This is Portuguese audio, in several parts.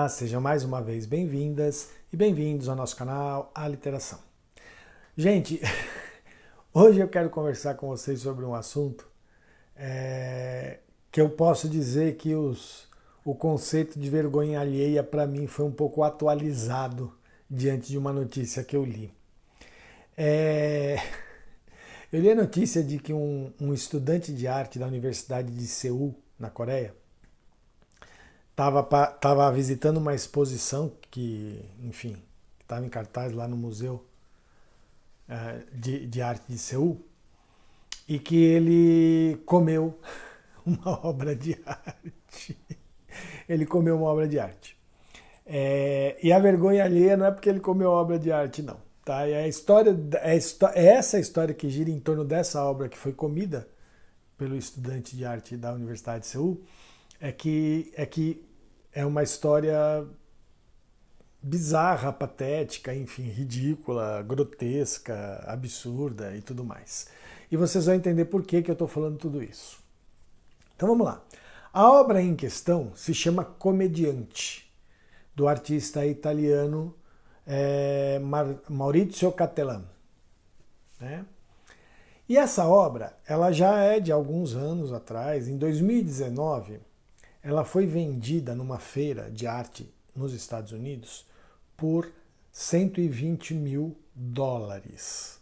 Olá, sejam mais uma vez bem-vindas e bem-vindos ao nosso canal Aliteração. Gente, hoje eu quero conversar com vocês sobre um assunto que eu posso dizer que o conceito de vergonha alheia para mim foi um pouco atualizado diante de uma notícia que eu li. Eu li a notícia de que um estudante de arte da Universidade de Seul, na Coreia, estava visitando uma exposição que, enfim, estava em cartaz lá no Museu de Arte de Seul, e que ele comeu uma obra de arte. Ele comeu uma obra de arte. E a vergonha alheia não é porque ele comeu a obra de arte, não. Tá? E essa história que gira em torno dessa obra que foi comida pelo estudante de arte da Universidade de Seul é uma história bizarra, patética, enfim, ridícula, grotesca, absurda e tudo mais. E vocês vão entender por que eu estou falando tudo isso. Então vamos lá. A obra em questão se chama Comediante, do artista italiano Maurizio Cattelan. Né? E essa obra, ela já é de alguns anos atrás. Em 2019, ela foi vendida numa feira de arte nos Estados Unidos por 120 mil dólares.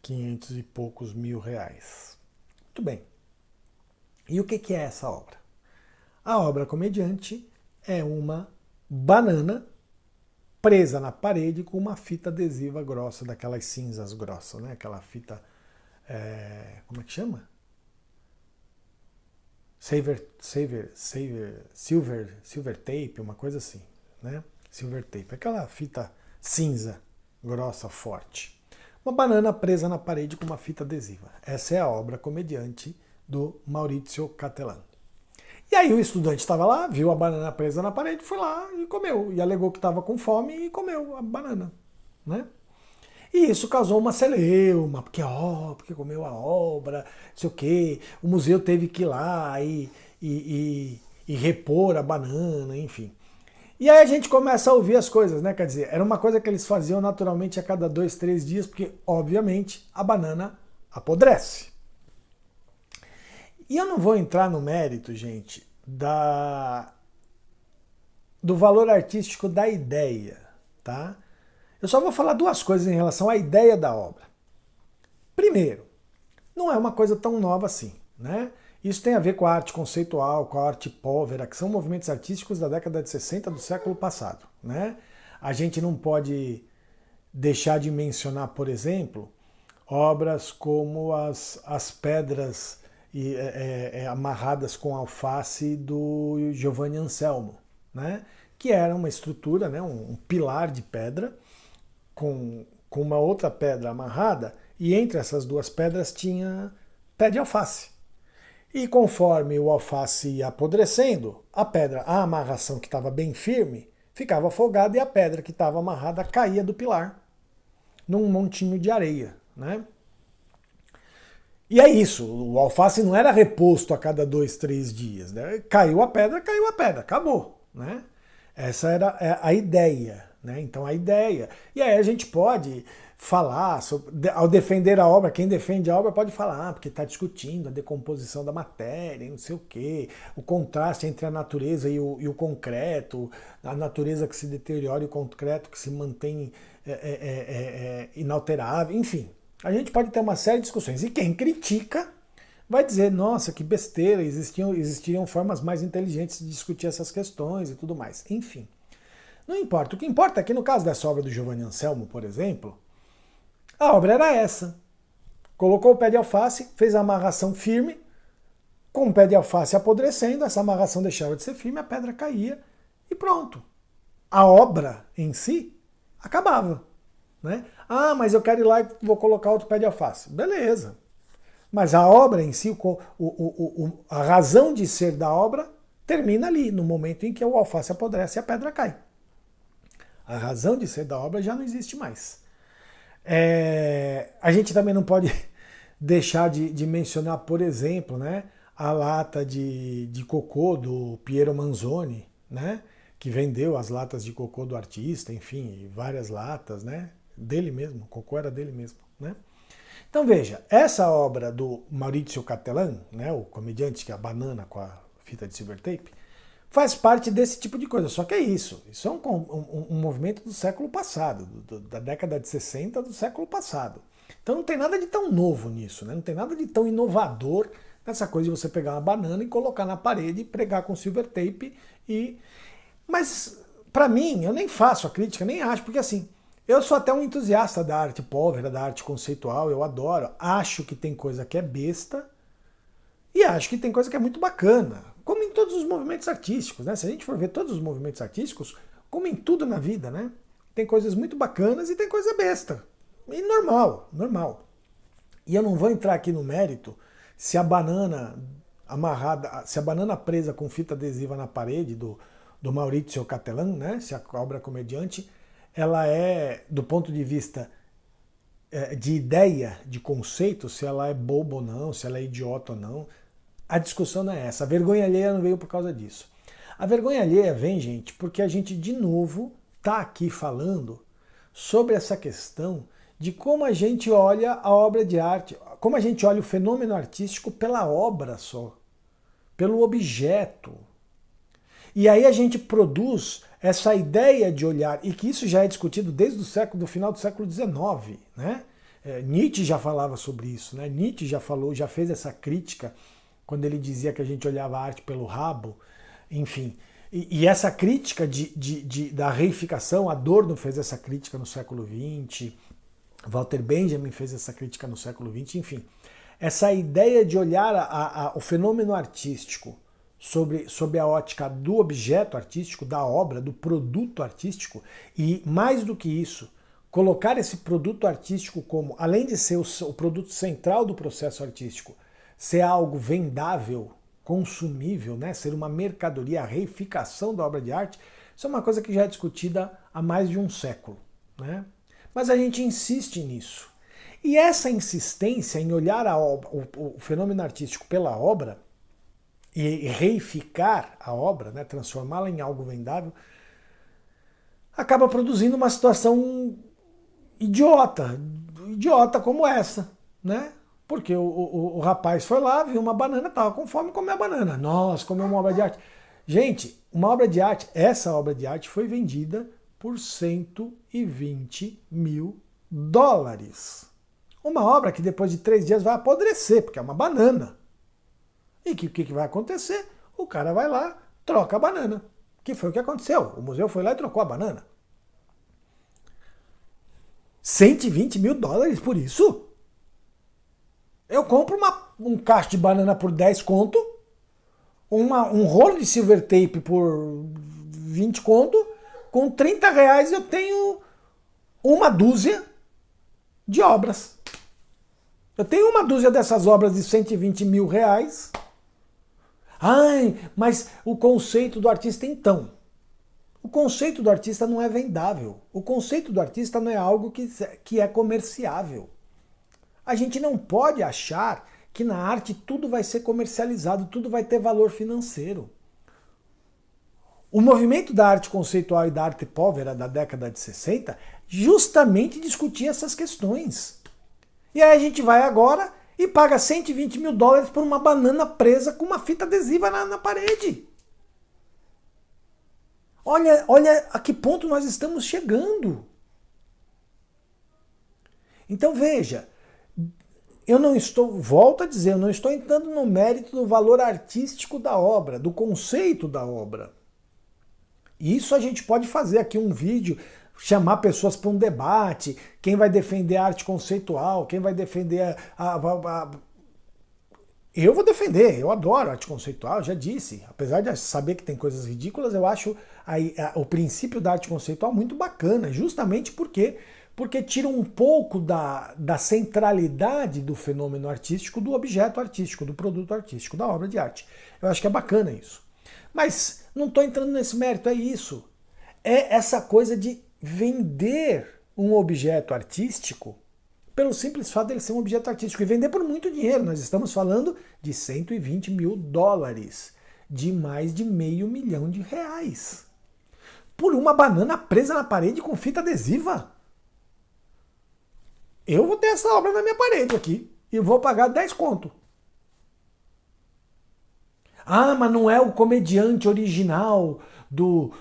500 e poucos mil reais. Muito bem. E o que é essa obra? A obra Comediante é uma banana presa na parede com uma fita adesiva grossa, daquelas cinzas grossas, né? Aquela fita, como é que chama? Silver tape, uma coisa assim, né? Silver tape, aquela fita cinza, grossa, forte. Uma banana presa na parede com uma fita adesiva. Essa é a obra Comediante do Maurizio Cattelan. E aí o estudante estava lá, viu a banana presa na parede, foi lá e comeu. E alegou que estava com fome e comeu a banana, né? E isso causou uma celeuma, porque comeu a obra, não sei o quê. O museu teve que ir lá e repor a banana, enfim. E aí a gente começa a ouvir as coisas, né? Quer dizer, era uma coisa que eles faziam naturalmente a cada 2, 3 dias, porque, obviamente, a banana apodrece. E eu não vou entrar no mérito, gente, do valor artístico da ideia, tá? Eu só vou falar duas coisas em relação à ideia da obra. Primeiro, não é uma coisa tão nova assim, né? Isso tem a ver com a arte conceitual, com a arte povera, que são movimentos artísticos da década de 60 do século passado, né? A gente não pode deixar de mencionar, por exemplo, obras como as pedras amarradas com alface do Giovanni Anselmo, né? Que era uma estrutura, né? um pilar de pedra com uma outra pedra amarrada, e entre essas duas pedras tinha pé de alface. E conforme o alface ia apodrecendo, a amarração que estava bem firme, ficava afogada, e a pedra que estava amarrada caía do pilar, num montinho de areia, né? E é isso, o alface não era reposto a cada 2, 3 dias, né? Caiu a pedra, acabou, né? Essa era a ideia, né? Então a ideia. E aí a gente pode falar, ao defender a obra, quem defende a obra pode falar, porque está discutindo a decomposição da matéria, não sei o quê, o contraste entre a natureza e o concreto, a natureza que se deteriora e o concreto que se mantém inalterável, enfim. A gente pode ter uma série de discussões. E quem critica vai dizer, nossa, que besteira, existiriam formas mais inteligentes de discutir essas questões e tudo mais. Enfim, não importa. O que importa é que no caso dessa obra do Giovanni Anselmo, por exemplo, a obra era essa. Colocou o pé de alface, fez a amarração firme, com o pé de alface apodrecendo, essa amarração deixava de ser firme, a pedra caía e pronto. A obra em si acabava. Né? Ah, mas eu quero ir lá e vou colocar outro pé de alface. Beleza. Mas a obra em si, a razão de ser da obra termina ali, no momento em que o alface apodrece e a pedra cai. A razão de ser da obra já não existe mais. A gente também não pode deixar de mencionar, por exemplo, né, a lata de cocô do Piero Manzoni, né, que vendeu as latas de cocô do artista, enfim, várias latas, né? Dele mesmo, o cocô era dele mesmo, né? Então veja, essa obra do Maurizio Cattelan, né, o comediante que é a banana com a fita de silver tape, faz parte desse tipo de coisa. Só que é isso. Isso é um movimento do século passado, da década de 60 do século passado. Então não tem nada de tão novo nisso, né? Não tem nada de tão inovador nessa coisa de você pegar uma banana e colocar na parede, pregar com silver tape e... Mas, para mim, eu nem faço a crítica, nem acho, porque assim, eu sou até um entusiasta da arte povera, da arte conceitual, eu adoro. Acho que tem coisa que é besta e acho que tem coisa que é muito bacana. Como em todos os movimentos artísticos, né? Se a gente for ver todos os movimentos artísticos, como em tudo na vida, né? Tem coisas muito bacanas e tem coisa besta. E normal, normal. E eu não vou entrar aqui no mérito se a banana amarrada, se a banana presa com fita adesiva na parede do Maurizio Cattelan, né? Se a obra comediante, ela é, do ponto de vista de ideia, de conceito, se ela é boba ou não, se ela é idiota ou não. A discussão não é essa. A vergonha alheia não veio por causa disso. A vergonha alheia vem, gente, porque a gente, de novo, está aqui falando sobre essa questão de como a gente olha a obra de arte, como a gente olha o fenômeno artístico pela obra só, pelo objeto. E aí a gente produz essa ideia de olhar, e que isso já é discutido desde do final do século XIX, né? Nietzsche já falava sobre isso, né? Nietzsche já falou, já fez essa crítica quando ele dizia que a gente olhava a arte pelo rabo, enfim. E essa crítica da reificação, Adorno fez essa crítica no século XX, Walter Benjamin fez essa crítica no século XX, enfim. Essa ideia de olhar o fenômeno artístico sob a ótica do objeto artístico, da obra, do produto artístico, e mais do que isso, colocar esse produto artístico como, além de ser o produto central do processo artístico, ser algo vendável, consumível, né? Ser uma mercadoria, a reificação da obra de arte, isso é uma coisa que já é discutida há mais de um século, né? Mas a gente insiste nisso. E essa insistência em olhar o fenômeno artístico pela obra e reificar a obra, né, transformá-la em algo vendável, acaba produzindo uma situação idiota como essa, né? Porque o rapaz foi lá, viu uma banana, estava com fome e comeu a banana. Nossa, comeu uma obra de arte. Gente, uma obra de arte, essa obra de arte foi vendida por 120 mil dólares. Uma obra que depois de 3 dias vai apodrecer, porque é uma banana. E o que vai acontecer? O cara vai lá, troca a banana. Que foi o que aconteceu. O museu foi lá e trocou a banana. 120 mil dólares por isso? Eu compro um cacho de banana por 10 conto, um rolo de silver tape por 20 conto, com 30 reais eu tenho uma dúzia de obras. Eu tenho uma dúzia dessas obras de 120 mil reais. Ai, mas o conceito do artista então. O conceito do artista não é vendável. O conceito do artista não é algo que é comerciável. A gente não pode achar que na arte tudo vai ser comercializado, tudo vai ter valor financeiro. O movimento da arte conceitual e da arte povera da década de 60 justamente discutia essas questões. E aí a gente vai agora e paga 120 mil dólares por uma banana presa com uma fita adesiva na parede. Olha a que ponto nós estamos chegando. Então veja, volto a dizer, eu não estou entrando no mérito do valor artístico da obra, do conceito da obra. Isso a gente pode fazer aqui um vídeo, chamar pessoas para um debate, quem vai defender a arte conceitual, quem vai defender Eu vou defender, eu adoro arte conceitual, já disse. Apesar de saber que tem coisas ridículas, eu acho o princípio da arte conceitual muito bacana, justamente porque tira um pouco da centralidade do fenômeno artístico, do objeto artístico, do produto artístico, da obra de arte. Eu acho que é bacana isso. Mas não estou entrando nesse mérito, é isso. É essa coisa de vender um objeto artístico pelo simples fato de ele ser um objeto artístico e vender por muito dinheiro. Nós estamos falando de 120 mil dólares, de mais de R$500 mil. por uma banana presa na parede com fita adesiva. Eu vou ter essa obra na minha parede aqui e vou pagar 10 conto. Ah, mas não é o comediante original do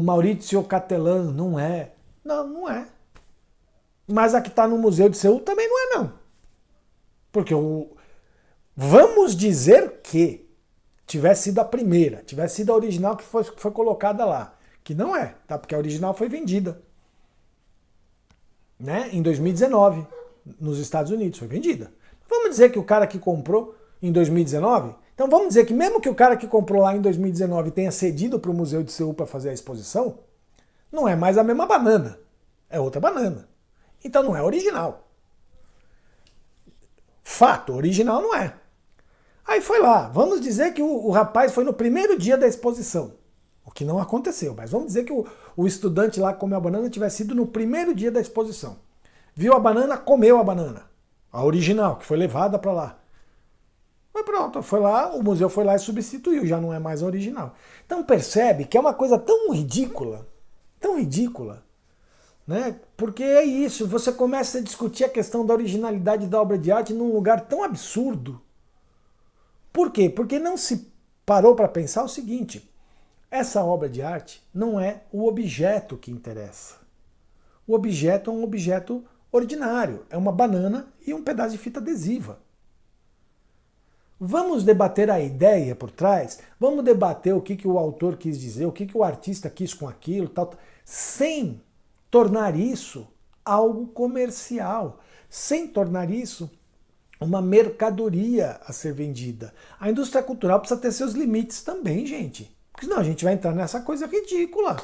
Maurizio Cattelan. Não é. Não, não é. Mas a que está no Museu de Seul também não é, não. Porque vamos dizer que tivesse sido a primeira, tivesse sido a original que foi colocada lá. Que não é, tá? Porque a original foi vendida. Né? Em 2019, nos Estados Unidos, foi vendida. Vamos dizer que o cara que comprou em 2019, então vamos dizer que mesmo que o cara que comprou lá em 2019 tenha cedido para o Museu de Seul para fazer a exposição, não é mais a mesma banana, é outra banana. Então não é original. Fato, original não é. Aí foi lá, vamos dizer que o rapaz foi no primeiro dia da exposição, o que não aconteceu, mas vamos dizer que o estudante lá que comeu a banana tivesse sido no primeiro dia da exposição. Viu a banana, comeu a banana, a original, que foi levada para lá. Mas pronto, foi lá, o museu foi lá e substituiu, já não é mais a original. Então percebe que é uma coisa tão ridícula, né? Porque é isso, você começa a discutir a questão da originalidade da obra de arte num lugar tão absurdo. Por quê? Porque não se parou para pensar o seguinte: essa obra de arte não é o objeto que interessa. O objeto é um objeto ordinário, é uma banana e um pedaço de fita adesiva. Vamos debater a ideia por trás, vamos debater o que o autor quis dizer, o que o artista quis com aquilo, tal, sem tornar isso algo comercial, sem tornar isso uma mercadoria a ser vendida. A indústria cultural precisa ter seus limites também, gente. Porque senão a gente vai entrar nessa coisa ridícula.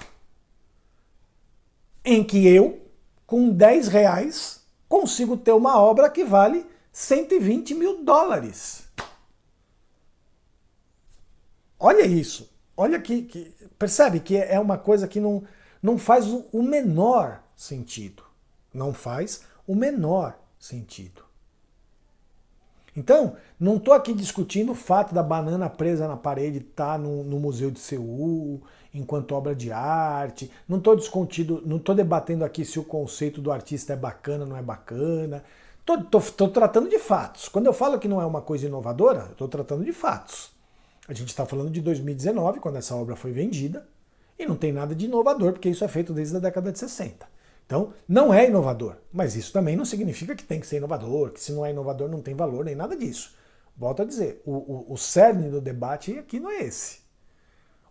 Em que eu, com 10 reais, consigo ter uma obra que vale 120 mil dólares. Olha isso. Olha que percebe que é uma coisa que não faz o menor sentido. Não faz o menor sentido. Então, não estou aqui discutindo o fato da banana presa na parede estar no Museu de Seul enquanto obra de arte. Não estou debatendo aqui se o conceito do artista é bacana ou não é bacana. Estou tratando de fatos. Quando eu falo que não é uma coisa inovadora, estou tratando de fatos. A gente está falando de 2019, quando essa obra foi vendida, e não tem nada de inovador, porque isso é feito desde a década de 60. Então, não é inovador, mas isso também não significa que tem que ser inovador, que se não é inovador não tem valor, nem nada disso. Volto a dizer, o cerne do debate aqui não é esse.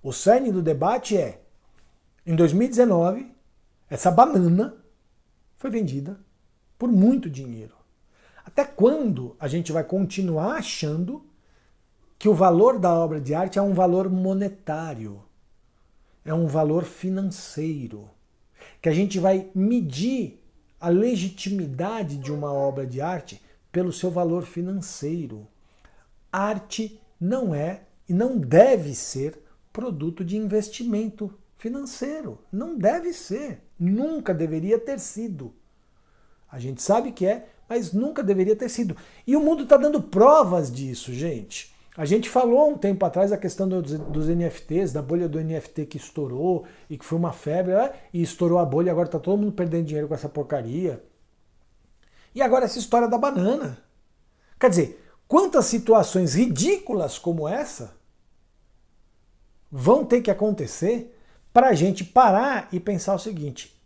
O cerne do debate é, em 2019, essa banana foi vendida por muito dinheiro. Até quando a gente vai continuar achando que o valor da obra de arte é um valor monetário, é um valor financeiro? Que a gente vai medir a legitimidade de uma obra de arte pelo seu valor financeiro. Arte não é e não deve ser produto de investimento financeiro. Não deve ser. Nunca deveria ter sido. A gente sabe que é, mas nunca deveria ter sido. E o mundo está dando provas disso, gente. A gente falou um tempo atrás a questão dos NFTs, da bolha do NFT que estourou e que foi uma febre, e estourou a bolha, agora está todo mundo perdendo dinheiro com essa porcaria. E agora essa história da banana. Quer dizer, quantas situações ridículas como essa vão ter que acontecer para a gente parar e pensar o seguinte: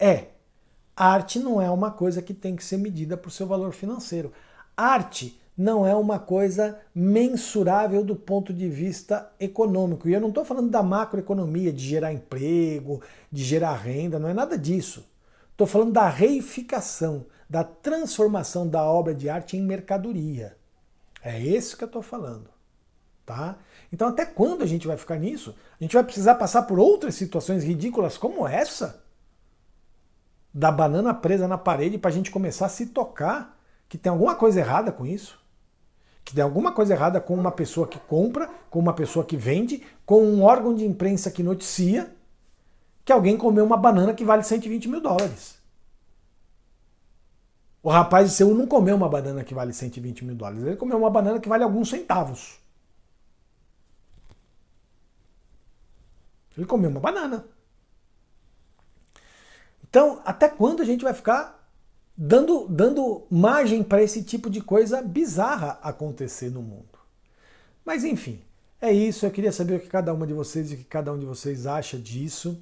arte não é uma coisa que tem que ser medida por seu valor financeiro. Arte não é uma coisa mensurável do ponto de vista econômico. E eu não estou falando da macroeconomia, de gerar emprego, de gerar renda, não é nada disso. Estou falando da reificação, da transformação da obra de arte em mercadoria. É isso que eu estou falando. Tá? Então até quando a gente vai ficar nisso? A gente vai precisar passar por outras situações ridículas como essa? Da banana presa na parede para a gente começar a se tocar que tem alguma coisa errada com isso? Que tem alguma coisa errada com uma pessoa que compra, com uma pessoa que vende, com um órgão de imprensa que noticia que alguém comeu uma banana que vale 120 mil dólares. O rapaz de Seul não comeu uma banana que vale 120 mil dólares, ele comeu uma banana que vale alguns centavos. Ele comeu uma banana. Então, até quando a gente vai ficar dando margem para esse tipo de coisa bizarra acontecer no mundo? Mas enfim, é isso. Eu queria saber o que cada uma de vocês e o que cada um de vocês acha disso.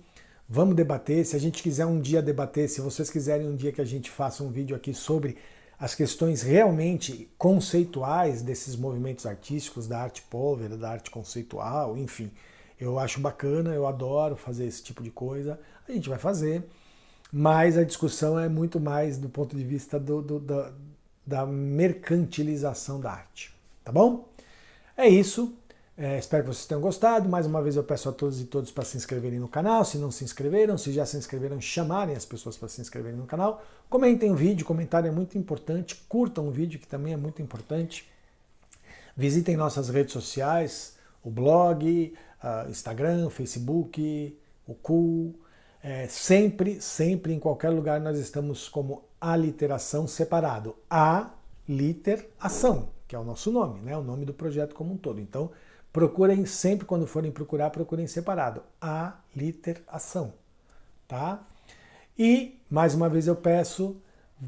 Vamos debater. Se a gente quiser um dia debater, se vocês quiserem um dia que a gente faça um vídeo aqui sobre as questões realmente conceituais desses movimentos artísticos, da arte povera, da arte conceitual, enfim, eu acho bacana, eu adoro fazer esse tipo de coisa. A gente vai fazer, mas a discussão é muito mais do ponto de vista da mercantilização da arte. Tá bom? É isso. Espero que vocês tenham gostado. Mais uma vez eu peço a todos e todas para se inscreverem no canal. Se não se inscreveram, se já se inscreveram, chamarem as pessoas para se inscreverem no canal. Comentem o vídeo, comentário é muito importante. Curtam o vídeo, que também é muito importante. Visitem nossas redes sociais, o blog, Instagram, Facebook, o Cool. Sempre, em qualquer lugar, nós estamos como aliteração separado. Aliteração, que é o nosso nome, né? O nome do projeto como um todo. Então, procurem sempre, quando forem procurar, procurem separado. Aliteração, tá? E, mais uma vez eu peço,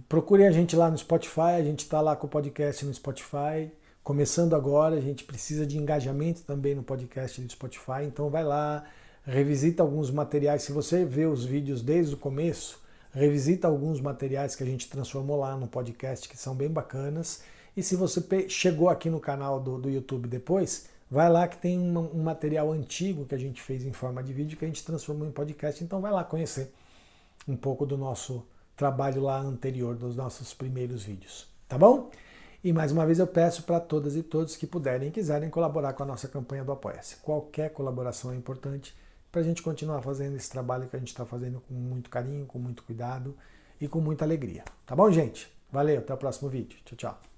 procurem a gente lá no Spotify, a gente está lá com o podcast no Spotify, começando agora, a gente precisa de engajamento também no podcast do Spotify, então vai lá, revisita alguns materiais. Se você vê os vídeos desde o começo, revisita alguns materiais que a gente transformou lá no podcast, que são bem bacanas. E se você chegou aqui no canal do YouTube depois, vai lá que tem um material antigo que a gente fez em forma de vídeo que a gente transformou em podcast, então vai lá conhecer um pouco do nosso trabalho lá anterior, dos nossos primeiros vídeos, tá bom? E mais uma vez eu peço para todas e todos que puderem e quiserem colaborar com a nossa campanha do Apoia-se. Qualquer colaboração é importante para a gente continuar fazendo esse trabalho que a gente está fazendo com muito carinho, com muito cuidado e com muita alegria. Tá bom, gente? Valeu, até o próximo vídeo. Tchau, tchau.